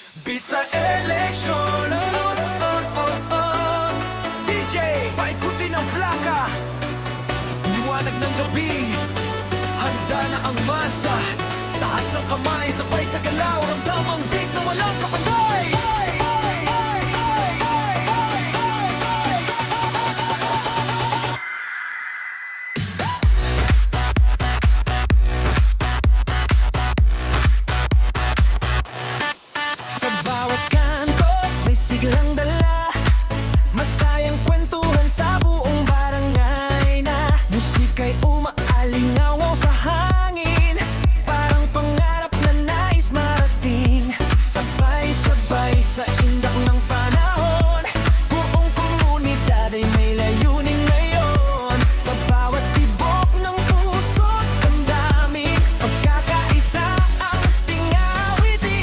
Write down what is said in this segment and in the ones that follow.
Beat sa eleksyon. DJ, paikutin ang plaka. Liwanag ng gabi, handa na ang masa. Taas ang kamay, sabay sa galaw. Ramdam ang beat na walang kapantay. Sa bawat kanto, may siglang dala. Masayang kwentuhan sa buong barangay na musika'y umaalingaw sa hangin. Parang pangarap na nais marating. Sabay-sabay sa indak ng panahon, buong komunidad ay may layunin ngayon. Sa bawat tibok ng puso't damdamin, pagkakaisa ang tingawitin.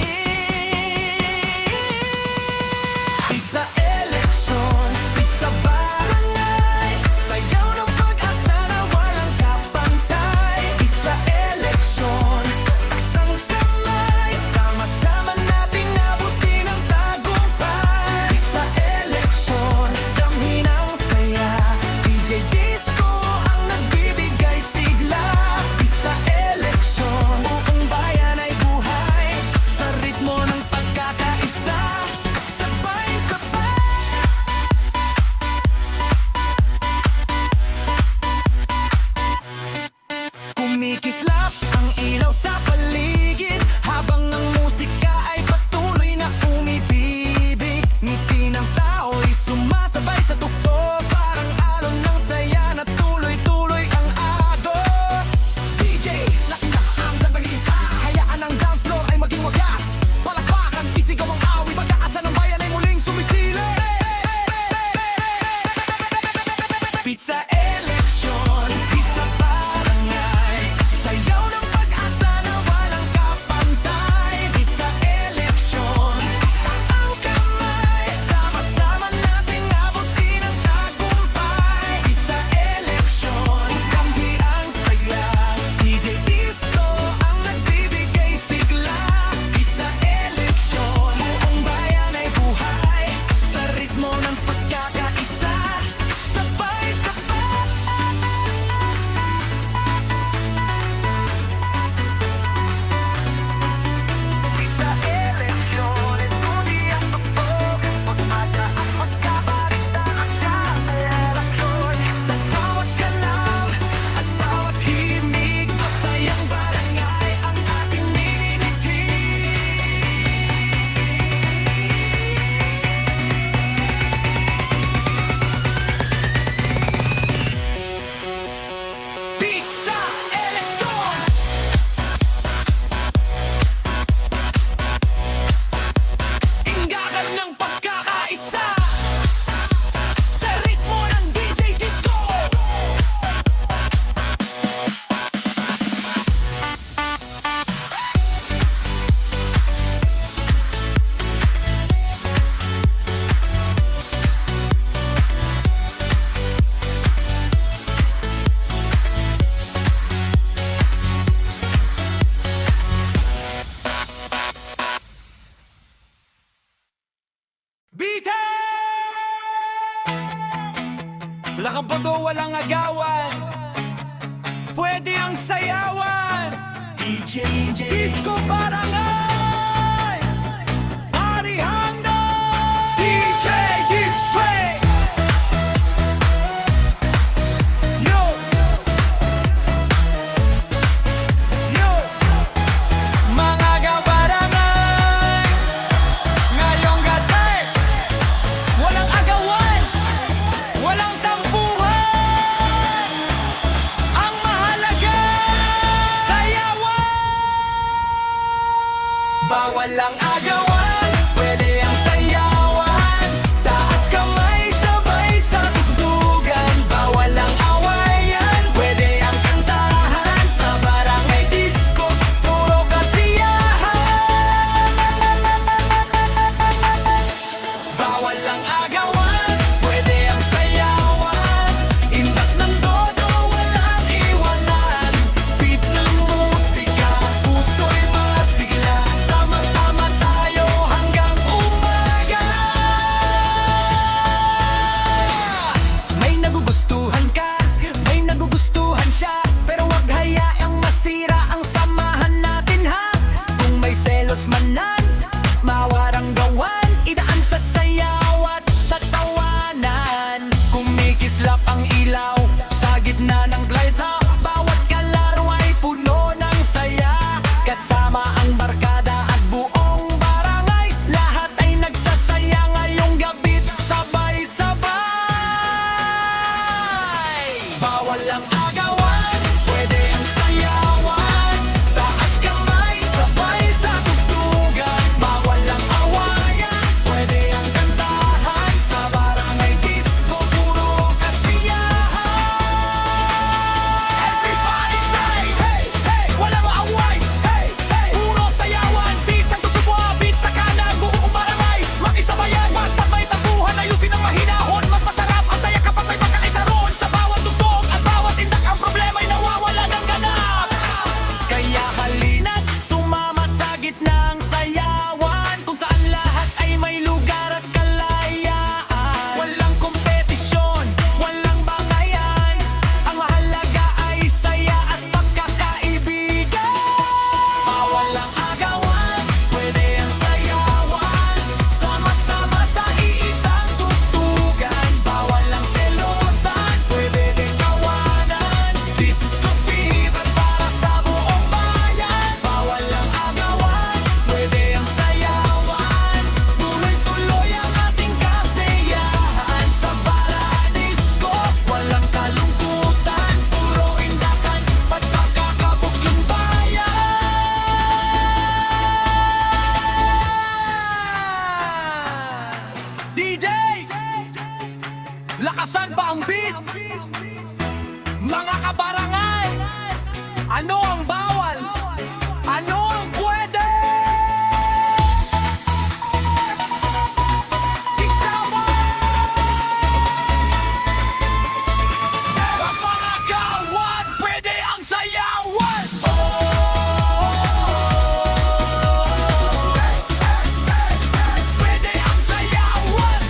Beat sa eleksyon, beat sa barangay, sayaw ng pag-asa na walang kapantay. Beat sa eleksyon, taksang kamay, sama-sama nating abutin ang tagumpay. Beat sa eleksyon, damhin ang saya, DJ Disco ang nagbibigay sigla. Beat sa eleksyon, buong bayan ay buhay sa ritmo ng pagkakaisa. Sabay-sabay kumikislap ang ilaw sa paligid, habang ang musika ay patuloy na umibibig. Ngiti ng tao'y sumasabay sa tuktok, parang alon ng saya na tuloy-tuloy ang agos. DJ, laking na ang nagbalisa, hayaan ang dance floor ay maging wagas. Palakpakan, isigaw ang awit, pag-aasa ng bayan ay muling sumisili. Beat sa eleksyon, beat sa barangay, sayaw ng pag-asa na walang kapantay. Beat sa eleksyon, taksang kamay, sama-sama nating abutin ang tagumpay. Beat sa eleksyon, kampi ang sigla, DJ Disco ang nagbibigay sigla. Beat sa eleksyon, buong bayan ay buhay sa ritmo ng pagkakaisa. Sabay-sabay Beat sa eleksyon, ito di ang tugtog, pag-asa at pagkabalitaan sa eleksyon. Sa bawat galaw at bawat himig, masayang barangay ang ating miniti. Beat sa eleksyon, ingatan ng pagkakaisa sa ritmo ng DJ Disco. Bite! Wala kang pado, walang agawan, pwede ang sayawan. DJ Disco Barangay, Parihang na! DJ Disco! Yo! Yo! Mga kabarangay, ngayong gabi, walang agawan, walang tampuhan. Ang mahalaga, sayawan. Bawal lang agawan, pwede ang sayawan. Taas kamay, sabay sa tugtugan. Bawal lang awayan, pwede ang kantahan. Sa barangay disco, puro kasiyahan. Bawal lang agawan, pwede ang sayawan. Imbak ng todo, walang iwanan. Beat ng musika, puso'y masigla. Sama-sama tayo Walang agawan, pwede ang sayawan. Sama-sama sa iisang tugtugan. Bawal ang selosan, pwede din kawanan. This is the fever para sa buong bayan. Bawal ang agawan, pwede ang sayawan. Tuloy-tuloy ang ating kasiyahan. Sa Paradisco, walang kalungkutan. Puro indakan, pagkakabuklong bayan. DJ! Lakasan ba ang beat? Mga kabarangay! Ano ang bawal? Ano ang pwede? Iksama! Ang mga gawan, pwede ang sayawan! Pwede ang sayawan!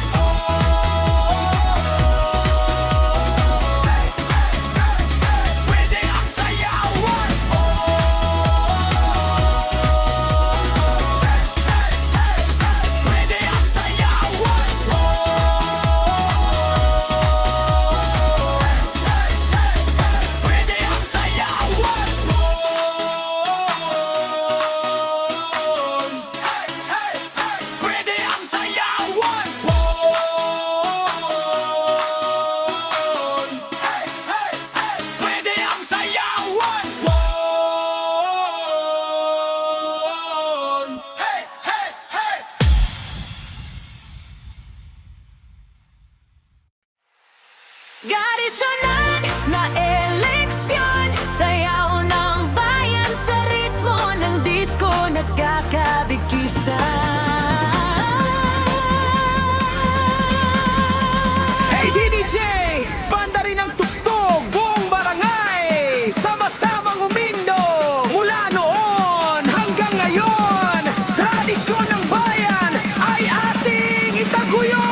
Pwede ang sayawan! Pwede ang sayawan! Pwede ang sayawan! Pwede ang sayawan! Pwede ang sayawan! Hey, hey, hey! Gadisyonan na eleksyon, sayaw ng bayan sa ritmo ng disco nagkakabikisan. Hey DJ! Banda rin ang tugtog, buong barangay sama-samang umindo. Mula noon hanggang ngayon, tradisyon ng bayan ay ating itaguyod.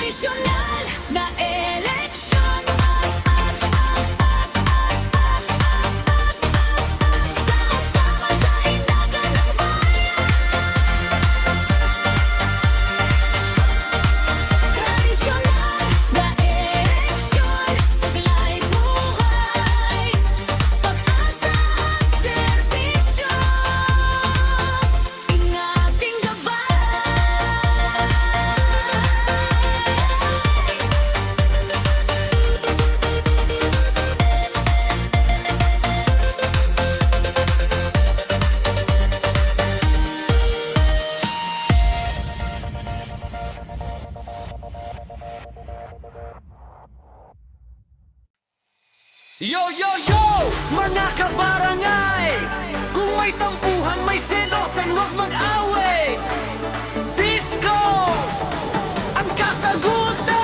Tradisyonal na eleksyon. Sama-sama sa indagan ng bayan. Tradisyonal na eleksyon. Saglay buhay, pag-asa at serbisyo. Ingating gabay. Yo, yo, yo! Mga kabarangay! Kung may tampuhan, may selosan, huwag mag-away! Disco! Ang kasagutan!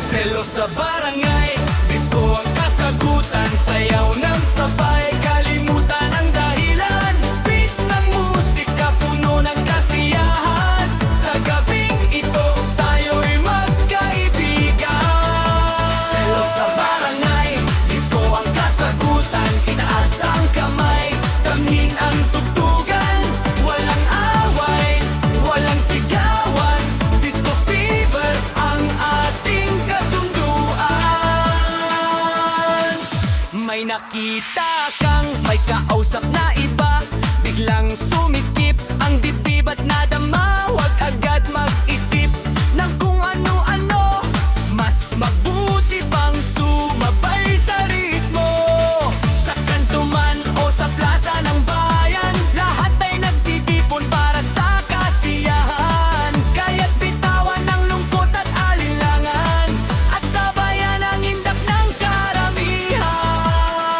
Selos sa barangay, disco ang kasagutan. Sayaw ng sabay, kalimutan ang dahilan. Beat ng musika, puno ng kasiyahan. Sa gabing ito, tayo'y magkaibigan. Selos sa barangay, disco ang kasagutan. Itaas ang kamay, damhin ang tugtugan. Walang away, walang sigawan. Disco fever ang ating kasunduan. May nakita kang may kausap na iba. Biglang sumikip ang dibdib at nadama. Huwag agad mag-isip ng kung ano-ano. Mas mabuti pang sumabay sa ritmo. Sa kanto man o sa plaza ng bayan, lahat ay nagtitipon para sa kasiyahan. Kaya't bitawan ng lungkot at alinlangan, at sabayan ang indak ng karamihan.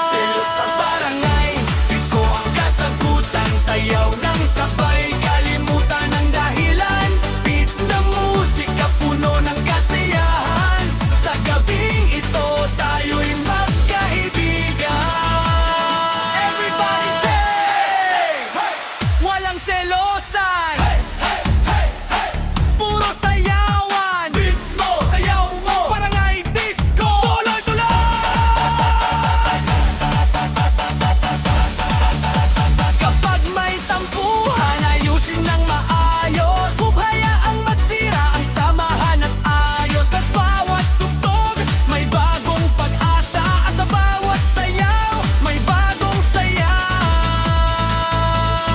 Selos sa barangay, disco ang kasagutan. Sayaw ng sabay, kalimutan ang dahilan. Beat ng musika, puno ng kasiyahan. Sa gabing ito, tayo'y magkaibigan. Everybody say! Walang selosan! Puro sayawan! Beat mo, sayaw mo! Barangay disco! Tuloy-tuloy! Kapag may tampuhan, ayusin ng maayos. Huwag hayaang masira ang samahan at ayos. Sa bawat tugtog, may bagong pag-asa. At sa bawat sayaw, may bagong saya.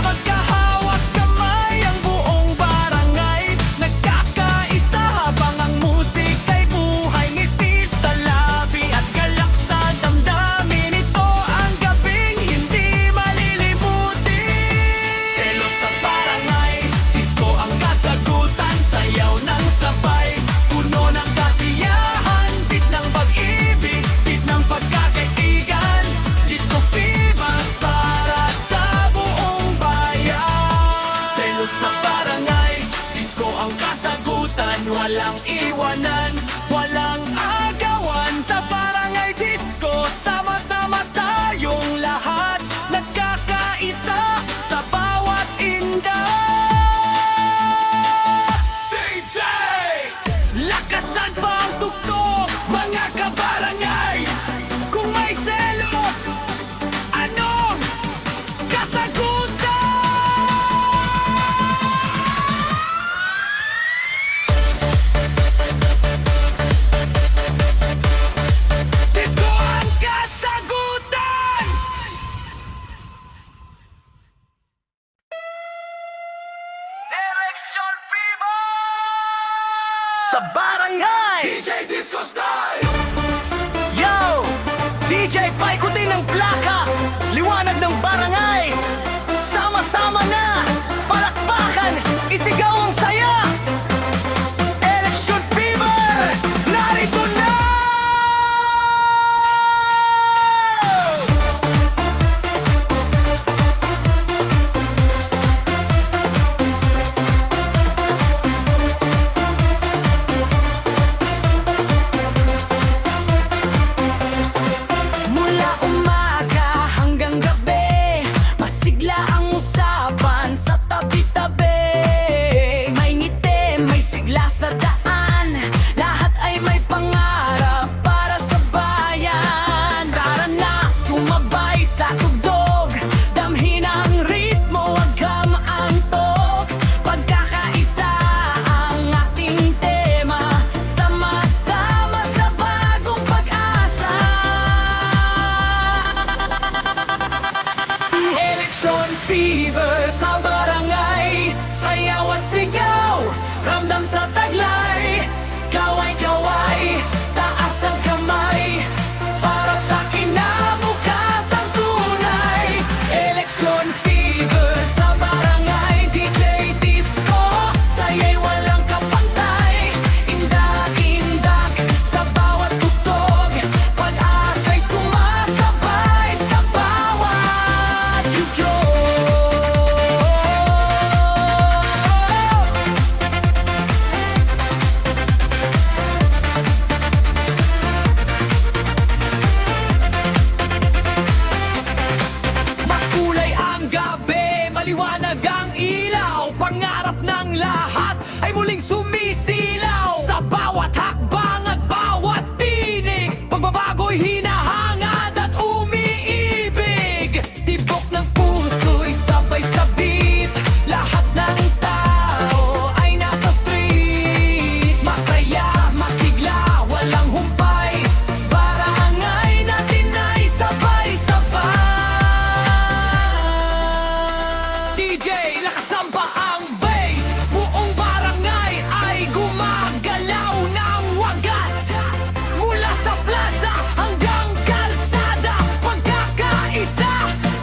Magkahawak kamay ang buong barangay. Nagkakaisa habang ang musika'y buhay. Ngiti sa labi at galak sa damdamin. Ito ang gabing hindi malilimutin. Selos sa barangay, disco ang kasagutan. Sayaw ng sabay, puno ng kasiyahan. Beat ng pag-ibig, beat ng pagkakaibigan. Disco fever para sa buong bayan. Selos sa barangay, disco ang kasagutan. Walang iwanan, walang agawan. Sa barangay disco, sama-sama tayong lahat. Nagkakaisa sa bawat indak. DJ! Lakasan pa ang tugtog, mga kabarangay. Kung may selos, anong kasagutan? Disco ang kasagutan! Direction Fever! Sa barangay! DJ Disco Style! Yo! DJ paikutin ng plaka! Liwanag ng barangay! Sama-sama na! Palakpakan! Isigaw ang saya! Election Fever! Narito na! Mula umaga hanggang gabi, ay muling sumisilaw sa bawat hakbang at bawat tinig. Pagbabago'y hinahangad at umiibig. Tibok ng puso'y sabay sabit. Lahat ng tao ay nasa street. Masaya, masigla, walang humpay. Barangay natin ay sabay-sabay. DJ, nakasamba ang bass. Buong barangay ay gumagalaw ng wagas. Mula sa plaza hanggang kalsada, pagkakaisa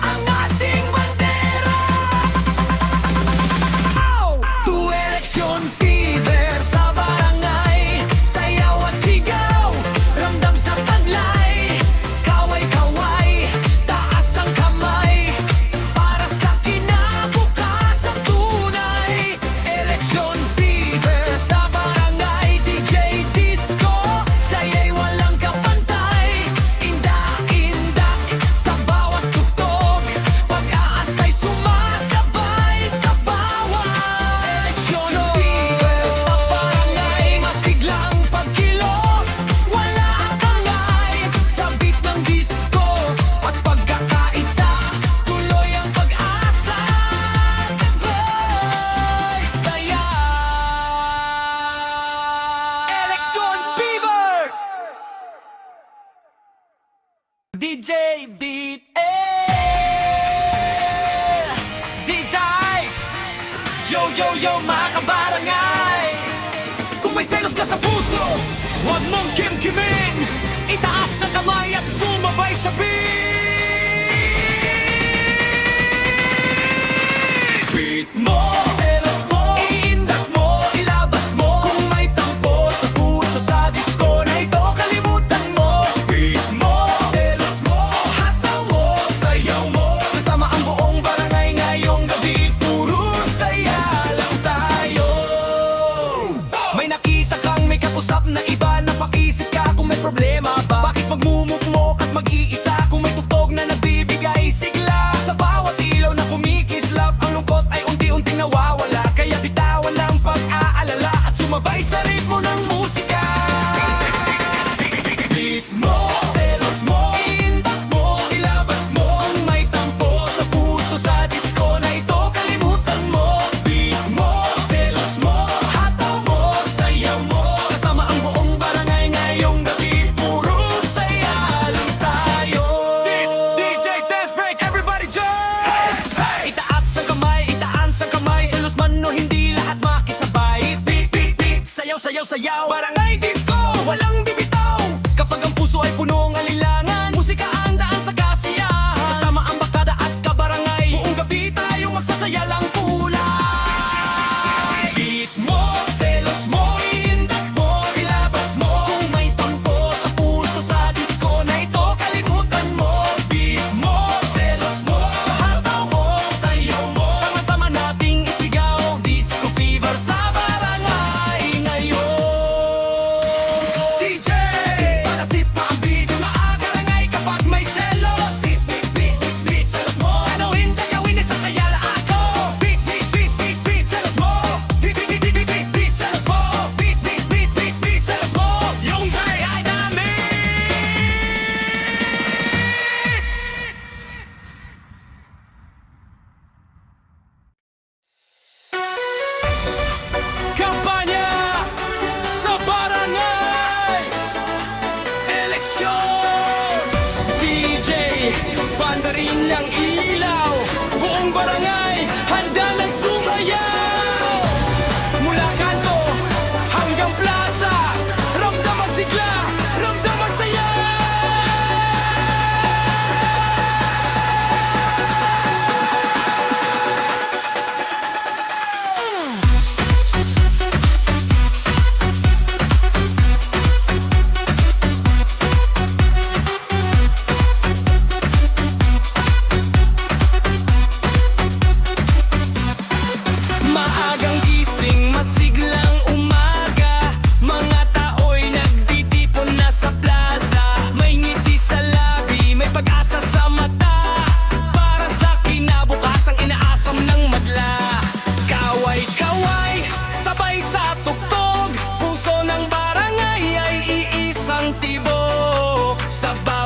ang ating bandera. Two-election fever sa barangay. Sayaw at sigaw, ramdam sa taglay. Kaway-kaway, taas ang kamay. Para sa kinabukasan tunay. Election fever sa barangay. DJ Disco, saya'y walang kapantay. Indak-indak sa bawat tugtog. Pag-aasa'y sumasabay sa bawat election fever sa barangay. Masiglang pagkilos, wala ang tangay. Sa beat ng disco at pagkakaisa, tuloy ang pag-asa. Sabay saya. Election fever. DJ Beat DJ Yo yo yo mga kabarangay. Kung may selos ka sa puso, huwag mong kimkimin. Itaas ang kamay at sumabay sa beat. Beat mo, selos mo, iindak mo, ilabas mo. Kung may tampo sa puso sa disco na ito, kalimutan mo. Beat mo, selos mo, hataw mo, sayaw mo. Kasama ang buong barangay ngayong gabi, puro saya lang tayo. May nakita kang may kausap na iba, napakisip ka kung may problema ba. Bakit magmumukmok at mag-iisa kung may tugtog na nagbibigay sigla. Sa bawat ilaw na kumikislap, ang lungkot ay unti-unting nawawala. Kaya bitawan ang pag-aalala at sumabay sa ritmo ng musika. Beat mo, selos mo, iindak mo, ilabas mo. Kung may tampo sa puso sa disco na ito, kalimutan mo. Beat mo, selos mo, hataw mo, sayaw mo. Kasama ang buong barangay ngayong gabi, puro saya lang tayo. DJ Dance Break, everybody jump! Itaas ang kamay, itaas ang kamay. Selos man o hindi, lahat makisabay. Beat, beat, beat, sayaw, sayaw, sayaw. Barangay disco, walang bibitaw. Kapag ang puso ay punong alilangan, musika ang daan sa kasiyahan. Kasama ang bakada at kabarangay, buong gabi tayong magsasaya lang kulay. Beat mo, selos mo, iindak mo, ilabas mo. Kung may tampo sa puso sa disco na ito, kalimutan mo. Beat mo, selos mo, hataw mo, sayaw mo. Sama-sama nating isigaw, disco fever sa barangay ngayon. DJ, palasip pa ang beat, yung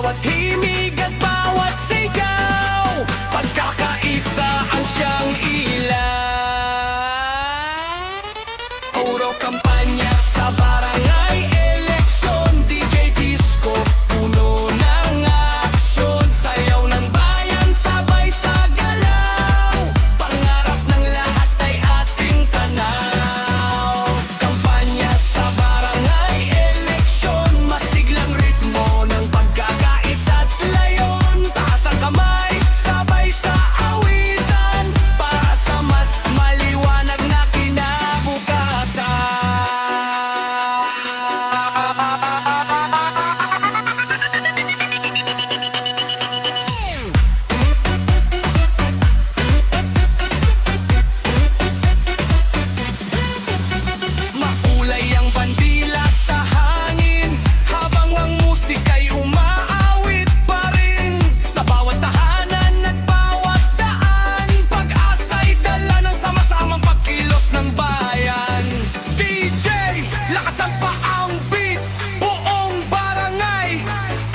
bawat himig at bawat sigaw, pagkakaisa ang siyang ilaw. Puro kampanya sa barangay eleksyon, DJ Disco, puno ng aksyon. Sayaw ng bayan, sabay sa galaw, pangarap ng lahat ay ating tanaw. Kampanya sa barangay eleksyon, masiglang ritmo ng pagkakaisa't layon. Taas ang kamay, sabay sa awitan, para sa mas maliwanag na kinabukasan. Makulay ang bandila sa hangin, habang ang musika'y umaawit pa rin. Sa bawat tahanan at bawat daan, pag-asa'y dala ng sama-samang pagkilos ng bayan. DJ, lakasan pa ang beat, buong barangay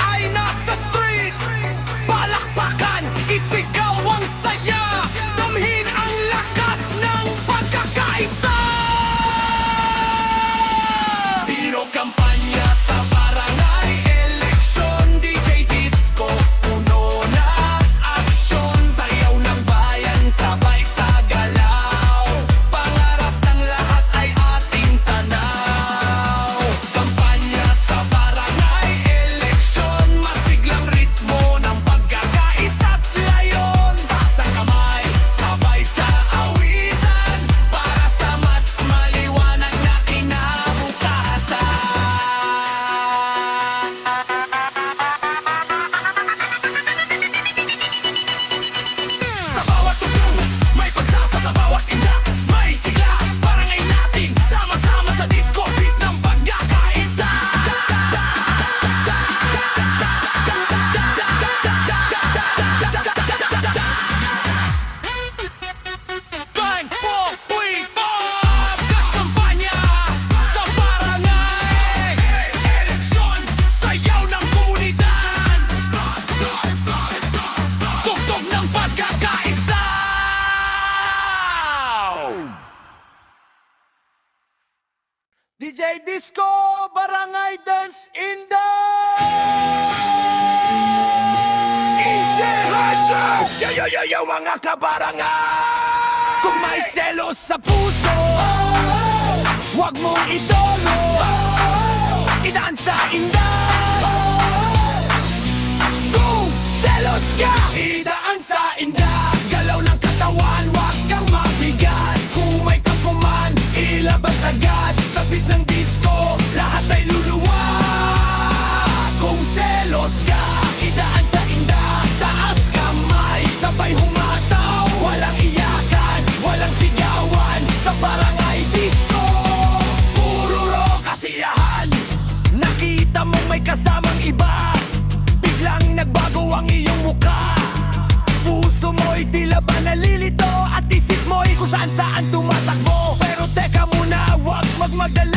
ay nasa street. Palakpakan, isigaw ang saya, damhin ang lakas ng pagkakaisa. Biro kampanya sa barangay eleksyon, DJ Disco, puno ng aksyon. Sayaw ng bayan, sabay sa galaw, pangarap ng lahat ay ating tanaw. Kampanya sa barangay eleksyon, masiglang ritmo ng pagkakaisa't layon. Taas ang kamay, sabay sa awitan, para sa mas maliwanag na kinabukasan. Sa bawat tugtog, may pagsasa, sa bawat inda, may sigla. Barangay natin, sama-sama sa disco beat ng pagkakaisa. Bang, po, puy, pop! Kampanya sa barangay eleksyon, sayaw ng komunidad, tugtog ng pagkakaisa. DJ Disco, Barangay Dance in the Hunter! Yo, mga kabarangay! Kung may selos sa puso, wag mong idolo, idaan sa inday. Kung selos ka, idaan sa inday. Galaw ng katawan, wag kang mabigat. Kung may kampuman, ilabas agad. Sabit ng disco, lahat ay luluwag. Kung selos ka, idaan sa inday. Taas kamay, sabay humataw. Walang iyakan, walang sigawan, sa barangay disco. Puro rock kasiyahan. Nakita mong may kasamang iba, biglang nagbago ang iyong muka. Puso mo'y tila ba nalilito, at isip mo'y kung saan tumatakbo. Pero teka muna, wag magmadali.